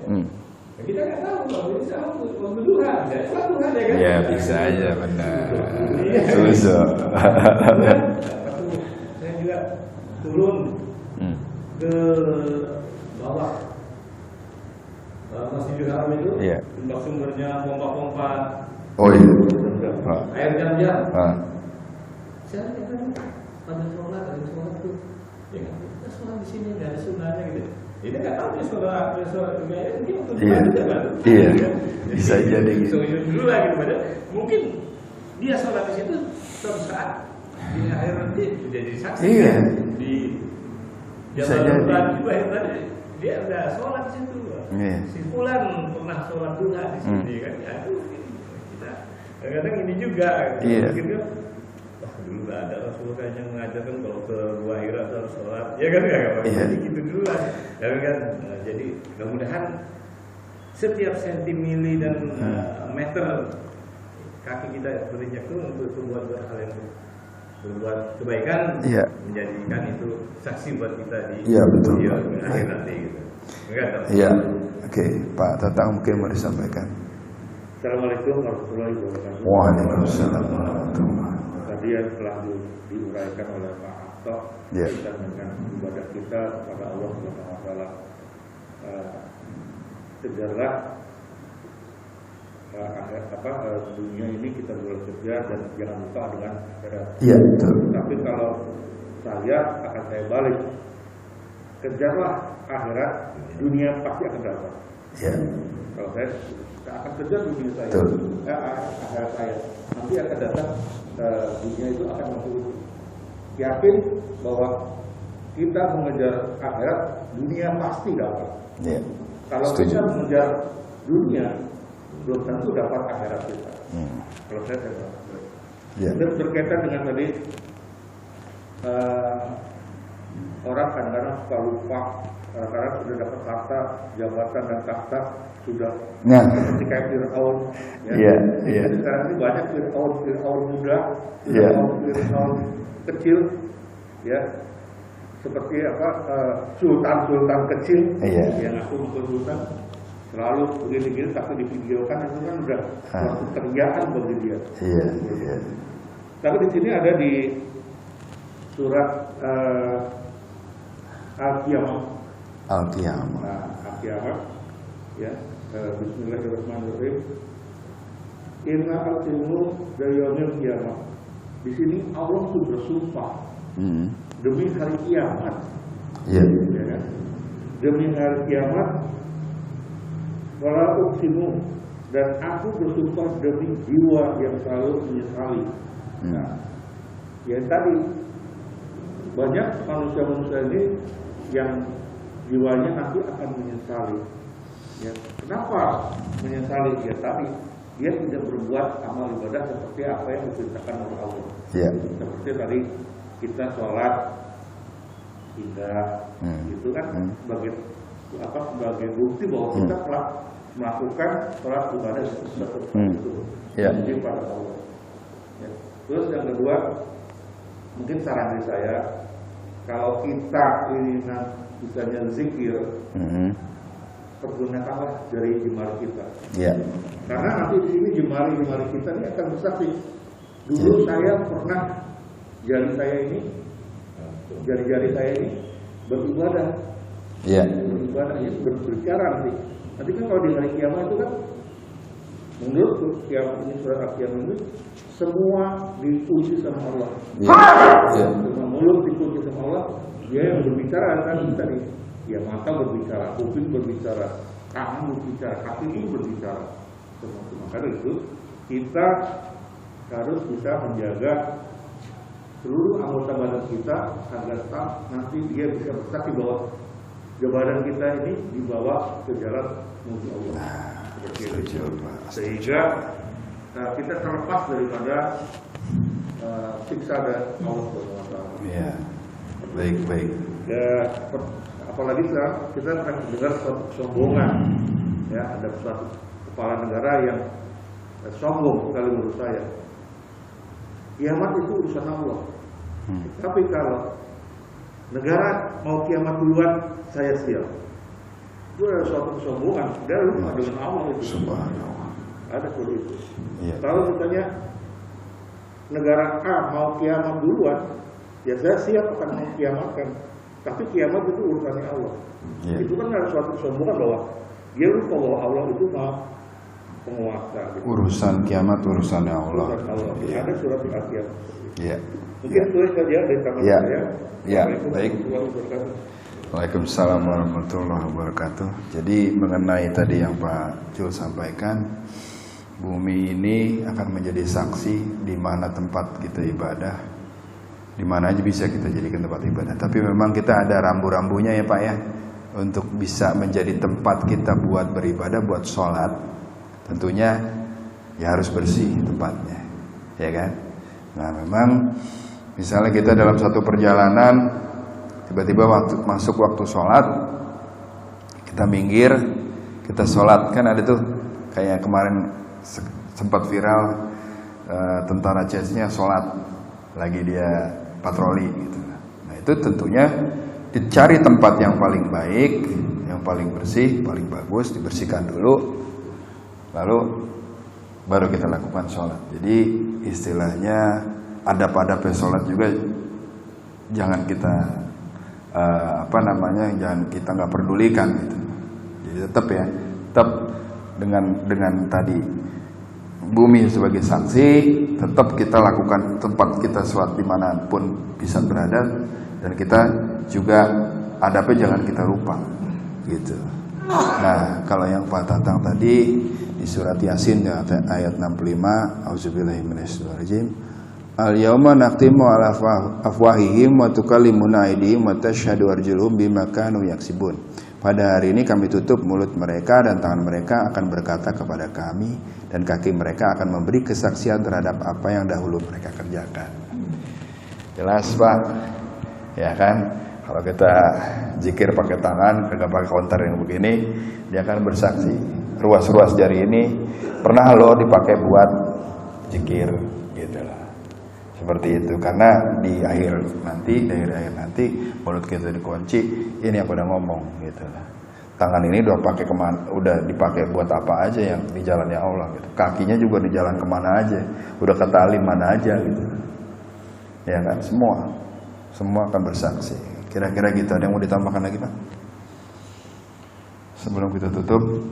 Kita nggak tahu kalau ini sama waktu duha, sholat duha ya kan? Ya bisa aja benar. Susah. Saya juga turun ke bawah Masjidil Haram itu, sumbernya pompa-pompa. Oh iya. Air jam-jam. Saya lihat pada sholat tuh, ya kan? Kita sholat di sini nggak ada sunnahnya gitu. Ini nggak tahu dia sholat juga ya, mungkin waktu aja kan? Iya. Bisa jadi. Sujud dulu lagi pada mungkin dia sholat di situ suatu saat di akhir nanti jadi saksi. Iya. Di bisa jadi. Juga tadi dia udah sholat di situ. Iya. Si Fulan pernah sholat duha di sini kan? Ya itu kita kadang ini juga. Iya. Wah dulu nggak ada Rasulullah yang mengajarkan kalau ke Gua Hira harus sholat, ya kan nggak? Iya. Jadi gitu dulu lah. Kan? Jadi mudah-mudahan setiap sentimili dan meter kaki kita berinjak itu untuk berbuat hal yang berbuat kebaikan, menjadikan itu saksi buat kita di akhir nanti gitu. Iya. Oke, Pak Tatang mungkin mau disampaikan. Assalamualaikum warahmatullahi wabarakatuh. Waalaikumsalam warahmatullahi wabarakatuh. Tadi yang telah diuraikan oleh Pak Akto berkaitan dengan ibadah kita kepada Allah Subhanahu wa taala. Kejarlah dunia ini kita boleh kejar dan jangan lupa dengan akhirat. Iya, betul. Tapi kalau saya akan saya balik, kejarlah akhirat, dunia pasti akan dapat. Iya. Kalau saya akan kejar dunia saya, akhirat saya, nanti akan datang dunia itu akan masuk. Yakin bahwa kita mengejar akhirat, dunia pasti dapat. Iya. Kalau kita mengejar dunia, belum tentu dapat akhirat kita. Kalau saya katakan. Yeah. Dan berkaitan dengan tadi orang kadang-kadang suka lupa, kadang-kadang sudah dapat harta, jabatan dan tahta sudah seperti kayak Fir'aun. Ya. Sekarang ini banyak Fir'aun muda, Fir'aun kecil, ya. Seperti sultan kecil yang aku bukan sultan. selalu begini-begini tapi divideokan, itu kan udah suatu kerjaan bagi dia. Iya, iya. Tapi di sini ada di surat Al-Qiyamah. Al-Qiyamah. Nah, Al-Qiyamah, ya, Bismillahirrahmanirrahim. Inna al-ilmu dari yaumil qiyamah. Di sini Allah tuh bersumpah demi hari kiamat. Iya. Ya kan? Demi hari kiamat, wala uqsimu, dan aku bersumpah demi jiwa yang selalu menyesali. Nah, ya tadi banyak manusia-manusia ini yang jiwanya nanti akan menyesali. Ya, kenapa menyesali? Ya tadi dia tidak berbuat amal ibadah seperti apa yang diperintahkan oleh Allah. Iya. Seperti tadi kita sholat tidak, itu kan sebagai bukti bahwa kita telah melakukan sholat ibadah seperti itu. Jadi pada Allah. Ya. Terus yang kedua, mungkin saran dari saya, kalau kita ini misalnya zikir, pergunakanlah jari jemari kita. Iya. Karena nanti di sini jemari kita ini akan bersaksi. Dulu saya pernah jari-jari saya ini beribadah. Iya. Beribadah itu berbicara nanti. Nanti kan kalau di hari kiamat itu kan, menurut kiamat ini surat Al-Qiyamah ini semua dikunci sama Allah. Iya. Semua mulut dikunci sama Allah. Dia yang berbicara kan tadi. Ya, mata berbicara, kuping berbicara, tangan berbicara, kaki itu berbicara. Maka itu kita harus bisa menjaga seluruh anggota badan kita agar nanti dia bisa bersaksi bahwa badan kita ini dibawa ke jalan menuju Allah. Sehingga kita terlepas daripada siksa dari Allah SWT. Iya. Baik. Ya, apalagi sekarang kita akan mendengar suatu kesombongan, ya, ada suatu kepala negara yang sombong sekali menurut saya. Kiamat itu urusan Allah. Tapi kalau negara mau kiamat duluan, saya siap. Itu ada suatu kesombongan. Dia lupa dengan Allah itu. Subhanallah. Ada seperti itu. Iya. Kalau misalnya negara A mau kiamat duluan, ya saya siap akan mengkiamatkan. Tapi kiamat itu urusannya Allah. Yeah. Itu kan ada suatu kesombongan bahwa dia lupa bahwa Allah itu maha penguasa. Gitu. Urusan kiamat urusannya Allah. Urusan Allah. Yeah. Ada surat Al-Qiyamah. Iya. Mungkin itu saja dari tangan Yeah. saya. Ya, Assalamualaikum baik. warahmatullahi wabarakatuh. Waalaikumsalam warahmatullahi wabarakatuh. Jadi mengenai tadi yang Pak Jul sampaikan, bumi ini akan menjadi saksi di mana tempat kita ibadah, di mana aja bisa kita jadikan tempat ibadah. Tapi memang kita ada rambu-rambunya ya Pak ya, untuk bisa menjadi tempat kita buat beribadah, buat sholat. Tentunya ya harus bersih tempatnya, ya kan? Nah memang misalnya kita dalam satu perjalanan, tiba-tiba masuk waktu sholat, kita minggir, kita sholat. Kan ada tuh kayak kemarin sempat viral, tentara Chechnya sholat, lagi dia patroli gitu. Nah itu tentunya dicari tempat yang paling baik, yang paling bersih, paling bagus, dibersihkan dulu, lalu baru kita lakukan sholat. Jadi istilahnya adab-adab sholat juga jangan kita jangan kita nggak pedulikan gitu. Jadi tetap dengan tadi bumi sebagai saksi, tetap kita lakukan tempat kita sholat dimanapun bisa berada, dan kita juga adabnya jangan kita lupa gitu. Nah kalau yang Pak Tatang tadi di surat Yasin ayat 65, auzubillahi minasyaitonirrajim, al-yauma naqtimu ala afwahihim wa tukallimuna aydihim wa tashhadu arjuluhum bima kanu yaksibun. Pada hari ini kami tutup mulut mereka dan tangan mereka akan berkata kepada kami, dan kaki mereka akan memberi kesaksian terhadap apa yang dahulu mereka kerjakan. Jelas Pak? Ya kan? Kalau kita zikir pakai tangan, kagak pakai counter yang begini, dia akan bersaksi. Ruas-ruas jari ini pernah lo dipakai buat zikir, gitu lah. Seperti itu, karena di akhir nanti mulut kita dikunci, ini yang pada ngomong gitu lah. Tangan ini udah pakai kemana, udah dipakai buat apa aja yang di jalannya Allah gitu. Kakinya juga di jalan kemana aja, udah ke tali mana aja gitu. Ya kan, semua akan bersaksi. Kira-kira gitu. Ada yang mau ditambahkan lagi, Pak? Sebelum kita tutup.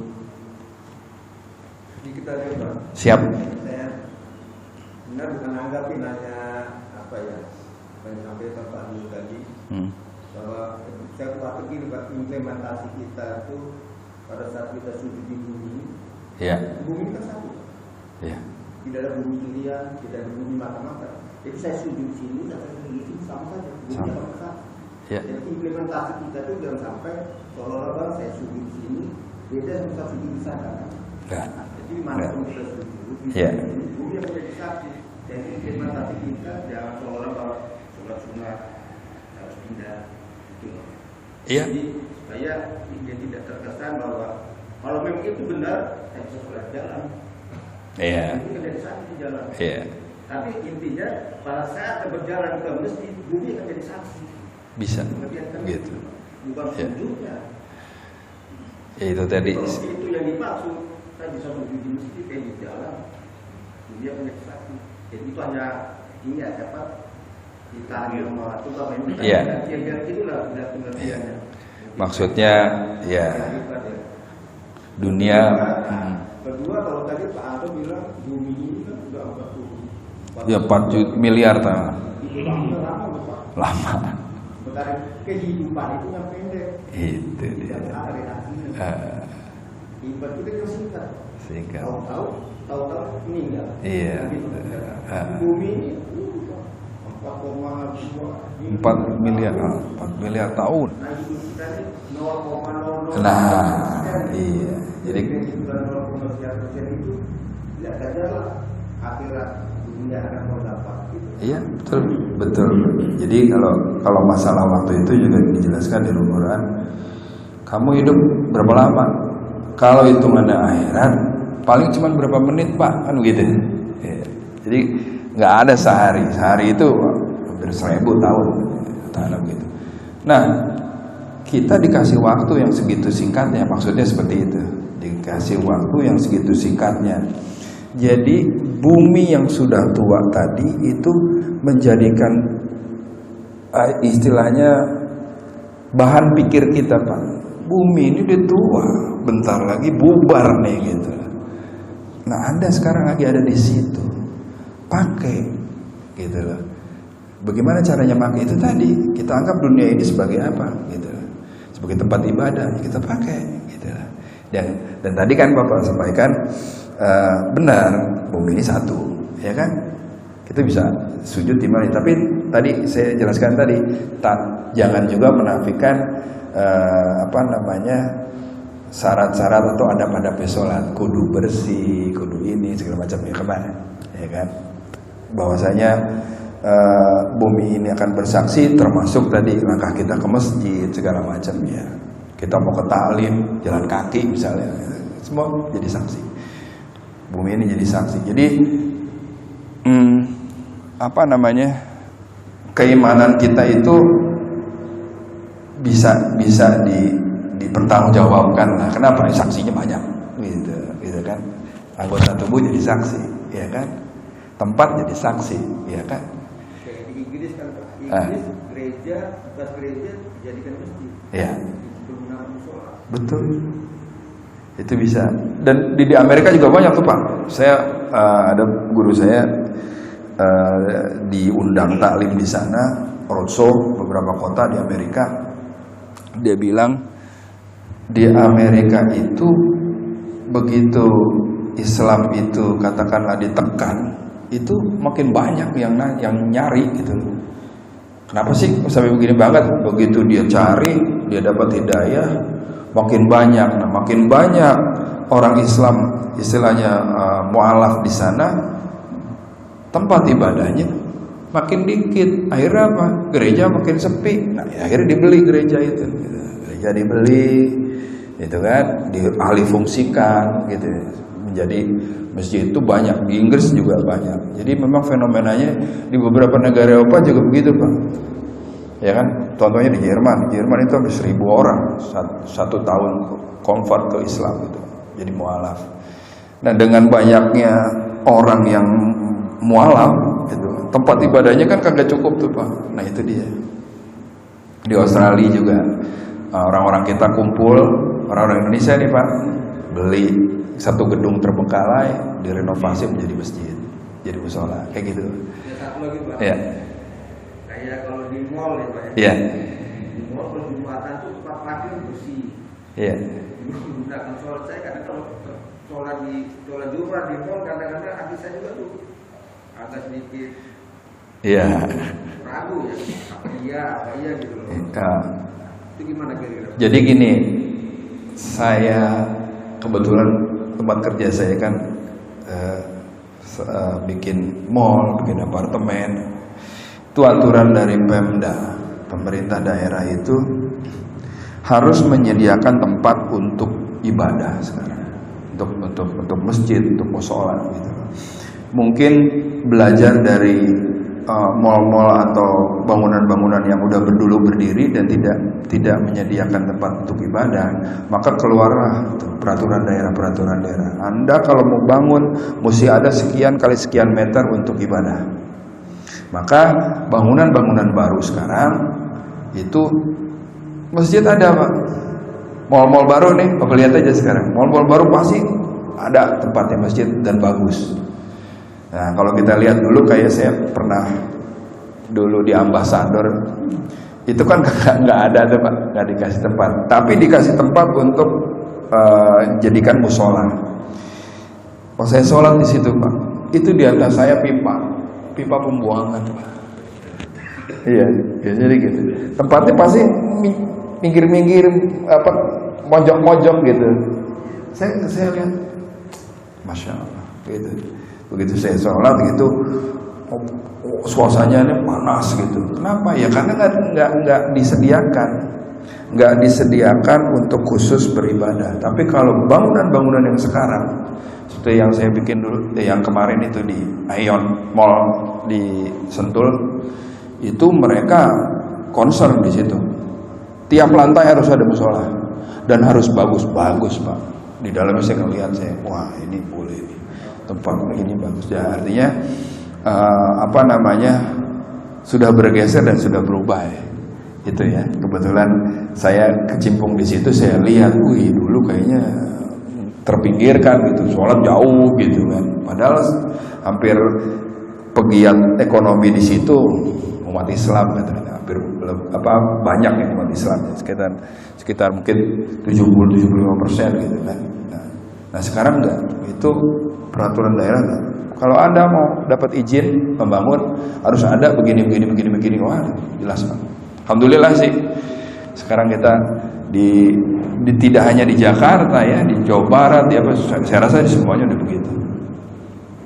Jadi kita coba. Siap. Saya benar bukan nanggapin hanya apa ya, yang sampai Pak dulu tadi, bahwa saya khawatir begini Pak, implementasi kita itu pada saat kita sujud di bumi, Ya. bumi kan satu, Ya. tidak ada bumi kirian, tidak ada bumi mata-mata. Jadi saya sujud sini, saya sujud di sini sama saja, bumi Sama. akan satu. Ya. Jadi implementasi kita itu jangan sampai seolah-olah saya sujud di sini, beda sama saya sujud di sana. Ya. Jadi mana pun kita sujud, Ya. bumi akan jadi satu. Jadi implementasi kita jangan seolah-olah bahwa sunat harus pindah. Gitu. Iya. Jadi supaya dia tidak terkesan bahwa kalau memang itu benar, saya bisa sholat jalan. Iya. Itu kan dari saksi di jalan. Iya. Tapi intinya pada saat berjalan ke masjid, bumi akan jadi saksi. Bisa. Mengertikan Gitu. bukan Ya. sujudnya. Ya, itu tadi. Kalau itu yang dimaksud, saya bisa sujud di masjid kayak di jalan, bumi akan jadi saksi. Jadi itu hanya ini ya apa? Ditarik sama tukang ini. Iya. Ya itulah pengertiannya. Maksudnya ya dunia. Kedua, kalau tadi Pak Anto bilang bumi ini kan sudah 40. Ya 4 miliar tahun. Itu lama Pak. Lama. Sementara kehidupan itu yang pendek. Itu dia. Tidak ada relasinya. Kehidupan kita yang singkat. Singkat. Tahu-tahu meninggal. Iya. Bumi ini 4,2 4 miliar tahun. Nah hidup kita ini 0,00. Nah, iya. Jadi 0,0% itu tidak sajalah akhirat dunia akan mendapat. iya, betul. Jadi kalau masalah waktu itu juga dijelaskan di Al-Quran. Kamu hidup berapa lama? Kalau hitungannya akhirat, paling cuma berapa menit, Pak, kan begitu. Ya. Jadi nggak ada sehari. Sehari itu hampir 1000 tahun. Tanam gitu. Nah, kita dikasih waktu yang segitu singkatnya, maksudnya seperti itu. Dikasih waktu yang segitu singkatnya. Jadi bumi yang sudah tua tadi itu menjadikan istilahnya bahan pikir kita, Pak. Bumi ini udah tua, bentar lagi bubar nih gitu. Nah, Anda sekarang lagi ada di situ, pakai gitu loh. Bagaimana caranya pakai itu tadi? Kita anggap dunia ini sebagai apa gitu, sebagai tempat ibadah, kita pakai gitu. Dan tadi kan Bapak sampaikan benar, bumi ini satu, ya kan? Kita bisa sujud di mana? Tapi tadi saya jelaskan tadi, jangan juga menafikan syarat-syarat atau adab-adab sholat, kudu bersih, kudu ini segala macamnya kemana, ya kan? Bahwasanya bumi ini akan bersaksi, termasuk tadi langkah kita ke masjid segala macamnya. Kita mau ke taklim, jalan kaki misalnya, semua jadi saksi. Bumi ini jadi saksi. Jadi keimanan kita itu bisa dipertanggungjawabkan. Nah, kenapa? Saksinya banyak, gitu kan? Anggota tubuh jadi saksi, ya kan? Tempat jadi saksi, ya kan? Kayak di Inggris kan Pak, Inggris gereja, bekas gereja dijadikan masjid. Ya. Berguna musola. Betul. Itu bisa. Dan di Amerika juga banyak tuh, Pak. Saya ada guru saya diundang taklim di sana, roadshow beberapa kota di Amerika. Dia bilang di Amerika itu begitu Islam itu katakanlah ditekan, itu makin banyak yang nyari gitu. Kenapa sih sampai begini banget? Begitu dia cari, dia dapat hidayah, makin banyak. Nah, makin banyak orang Islam istilahnya mualaf di sana, tempat ibadahnya makin dikit. Akhirnya apa? Gereja makin sepi. Nah, akhirnya dibeli gereja itu. Gereja dibeli, itu kan, dialih fungsikan gitu. Menjadi masjid itu banyak, di Inggris juga banyak. Jadi memang fenomenanya di beberapa negara Eropa juga begitu, Pak. Ya kan, contohnya di Jerman itu hampir 1.000 orang satu tahun convert ke Islam gitu, jadi mualaf. Nah dengan banyaknya orang yang mualaf gitu, tempat ibadahnya kan kagak cukup tuh Pak. Nah itu dia. Di Australia juga orang-orang kita kumpul, orang-orang Indonesia nih Pak, beli satu gedung terbengkalai, direnovasi menjadi masjid, jadi mushola, kayak gitu. Ya, satu lagi Pak. Ya. Kayak kalau di mall ya Pak. Iya. Di mall Jumatan tuh tempat parkir bersih. Iya. Menggunakan sholat saya kadang kalau sholat Jumat di mall kadang-kadang hati saya juga tuh agak sedikit Iya. ragu ya, apa iya gitu loh. Ya. Itu gimana kira-kira? Jadi gini, saya kebetulan tempat kerja saya kan bikin mall, bikin apartemen. Itu aturan dari Pemda, pemerintah daerah itu harus menyediakan tempat untuk ibadah sekarang, untuk masjid, untuk mushola gitu. Mungkin belajar dari mal-mal atau bangunan-bangunan yang udah berdiri dan tidak menyediakan tempat untuk ibadah, maka keluarlah peraturan daerah. Anda kalau mau bangun mesti ada sekian kali sekian meter untuk ibadah. Maka bangunan-bangunan baru sekarang itu masjid ada Pak. Mal-mal baru nih, Bapak lihat aja sekarang. Mal-mal baru pasti ada tempatnya masjid dan bagus. Nah kalau kita lihat dulu, kayak saya pernah dulu di Ambasador, itu kan nggak ada tuh Pak, nggak dikasih tempat. Tapi dikasih tempat untuk jadikan musola. Pas saya sholat di situ Pak, itu di atas saya pipa pembuangan Pak. Iya, biasanya gitu. Tempatnya pasti minggir-minggir, mojok-mojok gitu. Saya lihat, masya Allah, gitu. Begitu saya sholat gitu, suasananya panas gitu. Kenapa ya? Karena nggak disediakan untuk khusus beribadah. Tapi kalau bangunan-bangunan yang sekarang, seperti yang saya bikin dulu, yang kemarin itu di Ion Mall di Sentul, itu mereka concern di situ. Tiap lantai harus ada musola dan harus bagus Pak. Di dalamnya saya ngelihat, wah ini boleh nih, tempat ini bagus. Ya artinya sudah bergeser dan sudah berubah ya. Itu ya. Kebetulan saya kecimpung di situ, saya lihat, dulu kayaknya terpinggirkan gitu, sholat jauh gitu kan. Padahal hampir pegiat ekonomi di situ umat Islam katanya, hampir banyak yang umat Islam, sekitar mungkin 70-75% gitu kan. Nah sekarang enggak, itu peraturan daerah enggak. Kalau Anda mau dapat izin membangun harus ada begini. Wah, jelas Pak. Alhamdulillah sih. Sekarang kita tidak hanya di Jakarta ya, di Jawa Barat ya, saya rasa di semuanya udah begitu.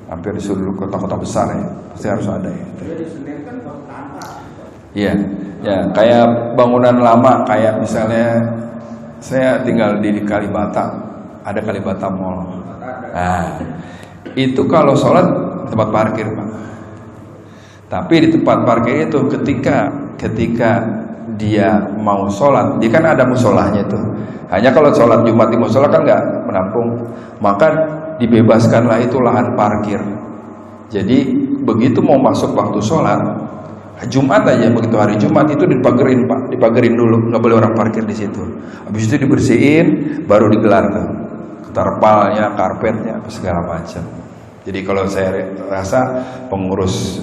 Hampir di seluruh kota-kota besar ya, pasti harus ada ya. Iya, ya kayak bangunan lama, kayak misalnya saya tinggal di Kalibata, ada Kalibata Mall. Nah, itu kalau sholat tempat parkir Pak. Tapi di tempat parkir itu ketika dia mau sholat, dia kan ada musolahnya itu. Hanya kalau sholat Jumat di musola kan nggak menampung, maka dibebaskanlah itu lahan parkir. Jadi begitu mau masuk waktu sholat Jumat aja, begitu hari Jumat itu dipagerin Pak, dipagerin dulu, nggak boleh orang parkir di situ. Habis itu dibersihin, baru digelar tuh, terpalnya, karpetnya, segala macam. Jadi kalau saya rasa pengurus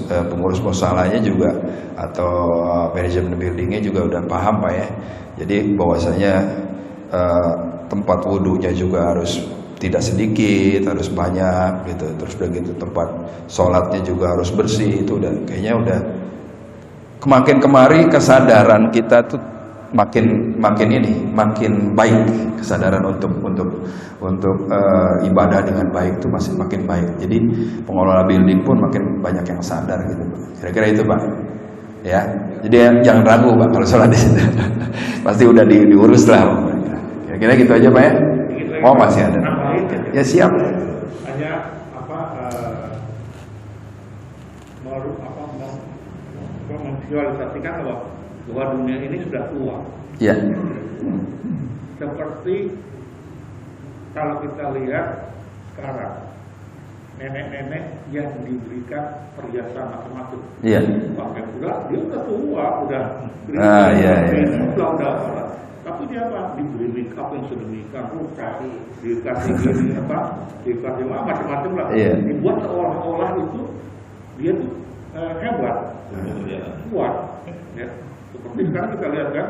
musolanya juga atau manajemen buildingnya juga udah paham Pak ya. Jadi bahwasanya tempat wudhunya juga harus tidak sedikit, harus banyak gitu. Terus udah gitu tempat sholatnya juga harus bersih. Itu udah kayaknya udah kemakin kemari kesadaran kita tuh makin baik, kesadaran untuk ibadah dengan baik itu masih makin baik. Jadi pengelola building pun makin banyak yang sadar gitu. Kira-kira itu Pak. Ya. Jadi jangan ragu Pak kalau sholat di situ. Pasti udah diurus lah. Kira-kira gitu aja Pak ya. Oh masih ada. Ya siap. Hanya memvisualisasikan bahwa bahwa dunia ini sudah tua. Ya. Seperti kalau kita lihat sekarang nenek-nenek yang diberikan perhiasan macam-macam. Iya. Pakai pula dia udah tua, udah iya. udah. Tapi dia apa? Diberi make up yang sedemikian rupa, dikasih gini apa? Dikasih macam-macam lah. Iya. Dibuat seolah-olah itu dia tuh hebat, kuat. Ya. Seperti sekarang kita lihat kan,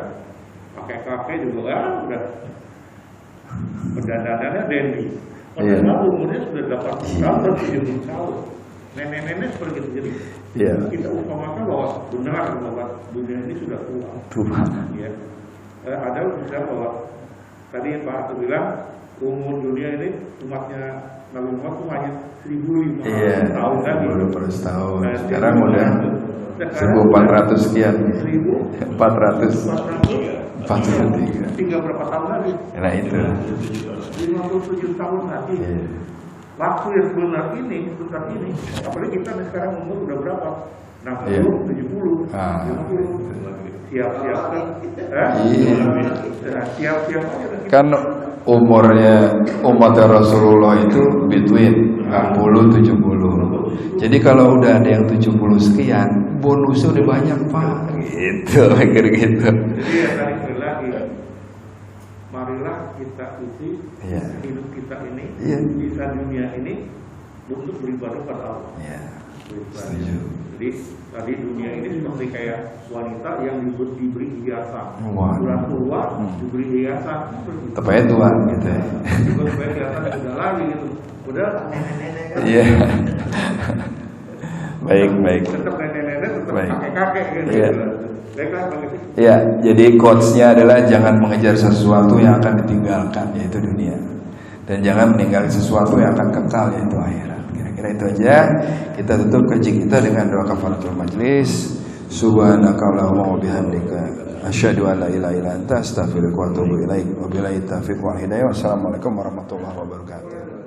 kakek-kakek juga udah berdandanannya dandy. Padahal umurnya sudah 80 tahun dan 70 tahun. Nenek-nenek seperti itu. Jadi kita umpamakan bahwa benar bahwa dunia ini sudah tua. Ya. Ada misalnya bahwa tadi Pak Arthur bilang umur dunia ini umatnya Nabi Muhammad itu hanya 1.500 tahun lagi. 1.500 tahun. Sekarang udah 1.400 sekian. 443. Tinggal berapa tahun lagi? Nah itu. 57 tahun lagi. Waktu yang benar ini, sebentar ini, apalagi kita sekarang umur udah berapa? 60, 70, 50. Siap-siap kan? Siap-siap aja kan umurnya umat Rasulullah itu between 60-70. Jadi kalau udah ada yang 70 sekian, bonusnya udah banyak Pak. Gitu, mikir gitu. Jadi ya tadi lagi, marilah kita isi hidup kita ini, sisa dunia ini untuk beribadah pada Allah. Setuju. Jadi tadi dunia ini seperti kayak wanita yang diberi hiasan. Sudah tua diberi hiasan. Tepatnya tua gitu ya. Diberi hiasan sudah lagi gitu. Udah nenek-nenek kan. Iya. Baik. Tetap nenek-nenek, tetap kakek-kakek gitu. Baiklah begitu. Ya, jadi quotes-nya adalah jangan mengejar sesuatu yang akan ditinggalkan, yaitu dunia. Dan jangan meninggalkan sesuatu yang akan kekal, yaitu akhirat. Kira-kira itu aja. Kita tutup kajian kita dengan doa kafaratul majlis. Subhanakallahumma wa bihamdika asyhadu an la ilaha illa anta astaghfiruka wa atubu ilaik. Wabillahi taufiq wal hidayah. Wassalamualaikum warahmatullahi wabarakatuh.